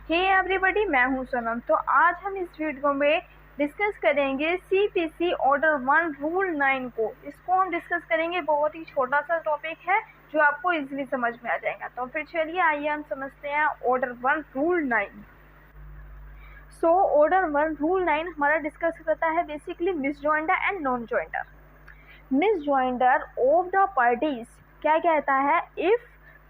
Hey everybody, मैं हूं सोनम। तो आज हम इस वीडियो में डिस्कस करेंगे सीपीसी ऑर्डर 1 रूल 9 को। इसको हम डिस्कस करेंगे। बहुत ही छोटा सा टॉपिक है जो आपको इजीली समझ में आ जाएगा। तो फिर चलिए आइए हम समझते हैं order 1 rule 9। So order 1 rule 9 हमारा डिस्कस करता है basically misjoinder and non joinder. Misjoinder of the parties क्या कहता है? इफ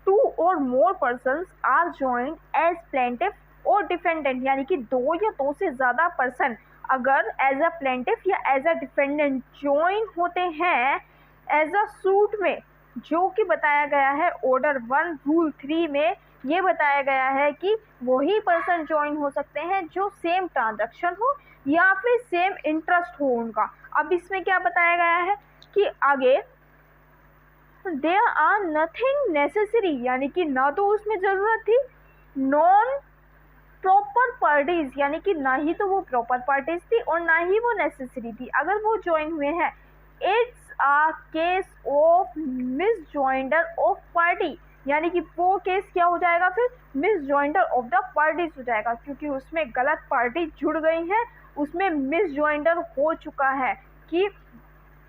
2 और more persons are joined as plaintiff और डिफेंडेंट, यानी कि 2 या 2 से ज़्यादा पर्सन अगर एज अ प्लेंटिफ या एज अ डिफेंडेंट ज्वाइन होते हैं एज अ सूट में, जो कि बताया गया है ऑर्डर 1 रूल 3 में। ये बताया गया है कि वही पर्सन ज्वाइन हो सकते हैं जो सेम ट्रांजैक्शन हो या फिर सेम इंटरेस्ट हो उनका। अब इसमें क्या बताया गया है कि आगे देयर आर नथिंग नेसेसरी, यानी कि ना तो उसमें ज़रूरत थी, नॉन प्रॉपर पार्टीज, यानी कि ना ही तो वो प्रॉपर पार्टीज थी और ना ही वो नेसेसरी थी अगर वो ज्वाइन हुए हैं। It's a case of misjoinder of party, यानी कि वो केस क्या हो जाएगा फिर? मिसजॉइंडर ऑफ द पार्टीज हो जाएगा, क्योंकि उसमें गलत पार्टी जुड़ गई है, उसमें मिसजॉइंडर हो चुका है कि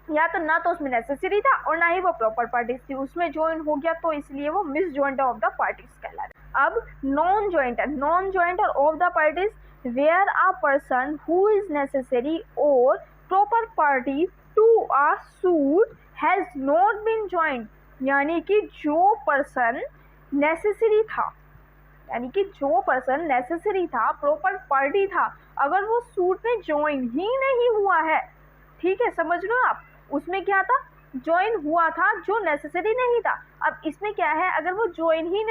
या तो ना तो उसमें नेसेसरी था और ना ही वो प्रॉपर पार्टीज थी, उसमें ज्वाइन हो गया, तो इसलिए वो मिसजॉइंडर ऑफ द पार्टीज कहला रहे। अब non joinder of the parties where a person who is necessary और proper party to a suit has not been joined, यानी कि जो पर्सन नेसेसरी था, यानी कि जो पर्सन नेसेसरी था, प्रॉपर पार्टी था, अगर वो सूट में ज्वाइन ही नहीं हुआ है, ठीक है, समझ लो आप, उसमें क्या था? ज्वाइन हुआ था जो नेसेसरी नहीं था। अब इसमें क्या है? अगर वो ज्वाइन ही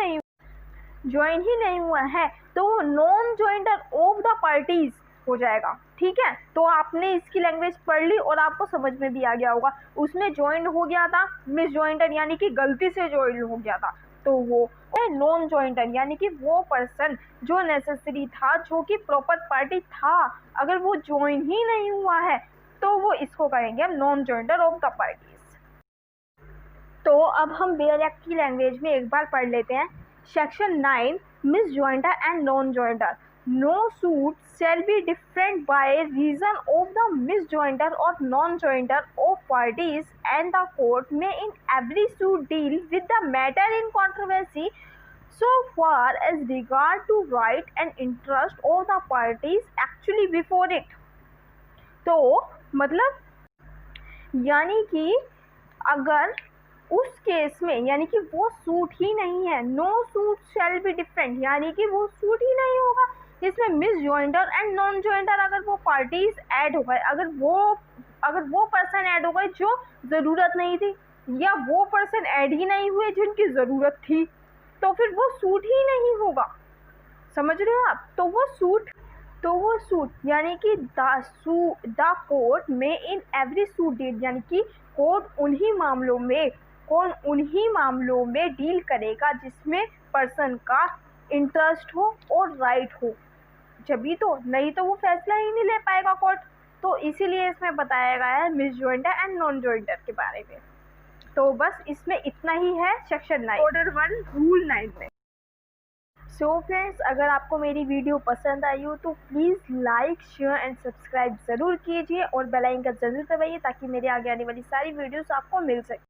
नहीं हुआ है तो नॉन ज्वाइंटर ऑफ द पार्टीज हो जाएगा। ठीक है, तो आपने इसकी लैंग्वेज पढ़ ली और आपको समझ में भी आ गया होगा। उसमें ज्वाइन हो गया था मिस ज्वाइंटर, यानी कि गलती से ज्वाइन हो गया था, तो वो नॉन ज्वाइंटर, यानी कि वो पर्सन जो नेसेसरी था, जो कि प्रॉपर पार्टी था, अगर वो ज्वाइन ही नहीं हुआ है तो वो इसको कहेंगे नॉन ज्वाइंटर ऑफ द पार्टीज। तो अब हम बेयर एक्ट की लैंग्वेज में एक बार पढ़ लेते हैं। Section 9 misjoinder and non joinder. No suit shall be different by reason of the misjoinder or non-jointer of parties, and the court may in every suit deal with the matter in controversy so far as regard to right and interest of the parties actually before it। तो मतलब यानी कि अगर उस case में, यानी कि वो सूट ही नहीं है, no suit shall be different, यानी कि वो सूट ही नहीं होगा, इसमें misjoinder and nonjoinder अगर वो पार्टीज ऐड हो गए, अगर वो पर्सन ऐड हो गए जो ज़रूरत नहीं थी, या वो पर्सन ऐड ही नहीं हुए जिनकी ज़रूरत थी, तो फिर वो सूट ही नहीं होगा। समझ रहे हो आप? तो वो सूट यानी कि द कोर्ट में इन एवरी सूट डील, यानी कि कोर्ट उन्हीं मामलों में डील करेगा जिसमें पर्सन का इंटरेस्ट हो और राइट हो, जभी तो, नहीं तो वो फैसला ही नहीं ले पाएगा कोर्ट। तो इसीलिए इसमें बताया गया है मिस ज्वाइंटर एंड नॉन ज्वाइंटर के बारे में। तो बस इसमें इतना ही है सेक्शन 9 ऑर्डर 1 रूल 9 में। सो फ्रेंड्स, अगर आपको मेरी वीडियो पसंद आई हो तो please like, share and subscribe ज़रूर कीजिए और बेल आइकन ज़रूर दबाइए ताकि मेरे आगे आने वाली सारी वीडियोस आपको मिल सके।